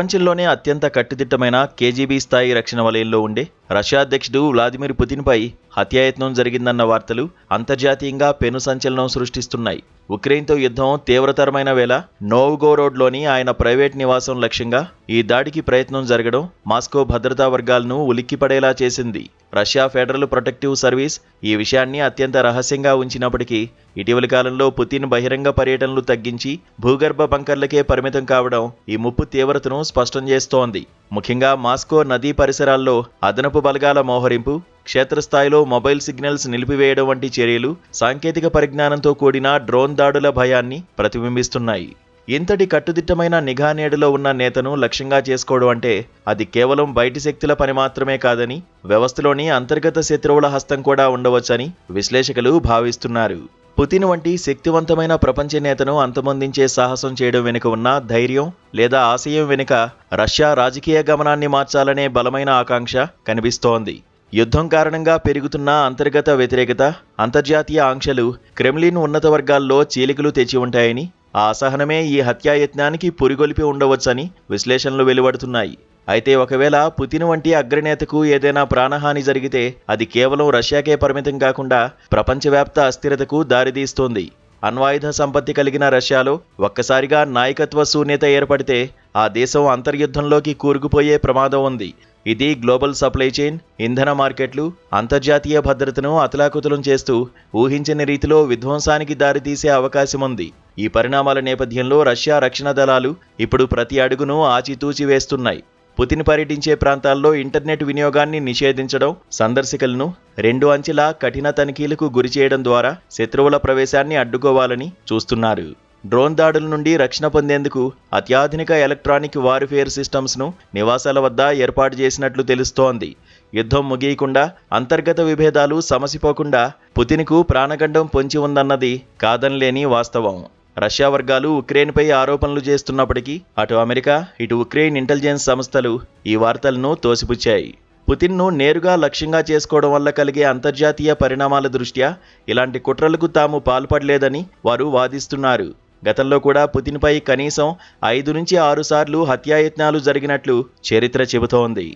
ప్రపంచంలోనే అత్యంత కట్టుదిట్టమైన కేజీబీ స్థాయి రక్షణ వలయంలో ఉండే రష్యా అధ్యక్షుడు వ్లాదిమిర్ పుతిన్పై హత్యాయత్నం జరిగిందన్న వార్తలు అంతర్జాతీయంగా పెను సంచలనం సృష్టిస్తున్నాయి. ఉక్రెయిన్తో యుద్ధం తీవ్రతరమైన వేళ నోవ్గోరోడ్లోని ఆయన ప్రైవేట్ నివాసం లక్ష్యంగా ఈ దాడికి ప్రయత్నం జరగడం మాస్కో భద్రతా వర్గాలను ఉలిక్కిపడేలా చేసింది. రష్యా ఫెడరల్ ప్రొటెక్టివ్ సర్వీస్ ఈ విషయాన్ని అత్యంత రహస్యంగా ఉంచినప్పటికీ ఇటీవలి కాలంలో పుతిన్ బహిరంగ పర్యటనలు తగ్గించి భూగర్భ బంకర్లకే పరిమితం కావడం ఈ ముప్పు తీవ్రతను స్పష్టం చేస్తోంది. ముఖ్యంగా మాస్కో నదీ పరిసరాల్లో అదనపు బలగాల మోహరింపు, క్షేత్రస్థాయిలో మొబైల్ సిగ్నల్స్ నిలిపివేయడం వంటి చర్యలు సాంకేతిక పరిజ్ఞానంతో కూడిన డ్రోన్ దాడుల భయాన్ని ప్రతిబింబిస్తున్నాయి. ఇంతటి కట్టుదిట్టమైన నిఘా నీడలో ఉన్న నేతను లక్ష్యంగా చేసుకోవడం అంటే అది కేవలం బయటి శక్తుల పని మాత్రమే కాదని, వ్యవస్థలోని అంతర్గత శత్రువుల హస్తం కూడా ఉండవచ్చని విశ్లేషకులు భావిస్తున్నారు. పుతిన్ వంటి శక్తివంతమైన ప్రపంచ నేతను అంతమొందించే సాహసం చేయడం వెనుక ఉన్న ధైర్యం లేదా ఆశయం వెనుక రష్యా రాజకీయ గమనాన్ని మార్చాలనే బలమైన ఆకాంక్ష కనిపిస్తోంది. యుద్ధం కారణంగా పెరుగుతున్న అంతర్గత వ్యతిరేకత, అంతర్జాతీయ ఆంక్షలు క్రెమ్లిన్ ఉన్నత వర్గాల్లో చీలికలు తెచ్చి ఉంటాయని, ఆ అసహనమే ఈ హత్యాయత్నానికి పురిగొల్పి ఉండవచ్చని విశ్లేషణలు వెలువడుతున్నాయి. అయితే ఒకవేళ పుతిన్ వంటి అగ్రనేతకు ఏదైనా ప్రాణహాని జరిగితే అది కేవలం రష్యాకే పరిమితం కాకుండా ప్రపంచవ్యాప్త అస్థిరతకు దారితీస్తోంది. అణ్వాయుధ సంపత్తి కలిగిన రష్యాలో ఒక్కసారిగా నాయకత్వ శూన్యత ఏర్పడితే ఆ దేశం అంతర్యుద్ధంలోకి కూరుకుపోయే ప్రమాదం ఉంది. ఇది గ్లోబల్ సప్లై చైన్, ఇంధన మార్కెట్లు, అంతర్జాతీయ భద్రతను అతలాకుతలం చేస్తూ ఊహించని రీతిలో విధ్వంసానికి దారితీసే అవకాశం ఉంది. ఈ పరిణామాల నేపథ్యంలో రష్యా రక్షణ దళాలు ఇప్పుడు ప్రతి అడుగును ఆచితూచి వేస్తున్నాయి. పుతిన్ పర్యటించే ప్రాంతాల్లో ఇంటర్నెట్ వినియోగాన్ని నిషేధించడం, సందర్శకులను 2 అంచెల కఠిన తనిఖీలకు గురిచేయడం ద్వారా శత్రువుల ప్రవేశాన్ని అడ్డుకోవాలని చూస్తున్నారు. డ్రోన్ దాడుల నుండి రక్షణ పొందేందుకు అత్యాధునిక ఎలక్ట్రానిక్ వార్ఫేర్ సిస్టమ్స్ను నివాసాల వద్ద ఏర్పాటు చేసినట్లు తెలుస్తోంది. యుద్ధం ముగియకుండా, అంతర్గత విభేదాలు సమసిపోకుండా పుతిన్కు ప్రాణగండం పొంచి ఉందన్నది కాదనలేని వాస్తవం. రష్యా వర్గాలు ఉక్రెయిన్పై ఆరోపణలు చేస్తున్నప్పటికీ అటు అమెరికా, ఇటు ఉక్రెయిన్ ఇంటెలిజెన్స్ సంస్థలు ఈ వార్తలను తోసిపుచ్చాయి. పుతిన్ను నేరుగా లక్ష్యంగా చేసుకోవడం వల్ల కలిగే అంతర్జాతీయ పరిణామాల దృష్ట్యా ఇలాంటి కుట్రలకు తాము పాల్పడలేదని వారు వాదిస్తున్నారు. గతంలో కూడా పుతిన్పై కనీసం 5 నుంచి 6 సార్లు హత్యాయత్నాలు జరిగినట్లు చరిత్ర చెబుతోంది.